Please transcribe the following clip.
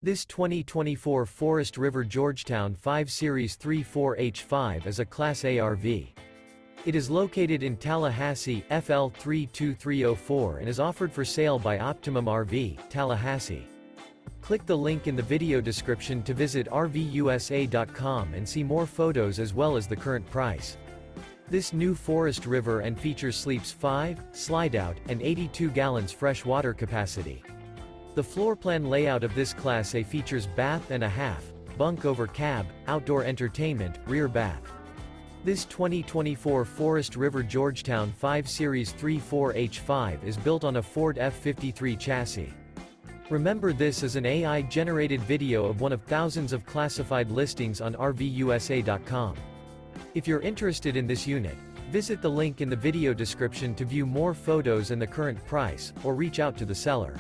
This 2024 Forest River Georgetown 5 Series 34H5 is a Class A RV. It is located in Tallahassee, FL 32304 and is offered for sale by Optimum RV, Tallahassee. Click the link in the video description to visit RVUSA.com and see more photos as well as the current price. This new Forest River and features sleeps 5, Slideout, and 82 gallons fresh water capacity. The floorplan layout of this Class A features bath and a half, bunk over cab, outdoor entertainment, rear bath. This 2024 Forest River Georgetown 5 Series 34H5 is built on a Ford F53 chassis. Remember, this is an AI-generated video of one of thousands of classified listings on RVUSA.com. If you're interested in this unit, visit the link in the video description to view more photos and the current price, or reach out to the seller.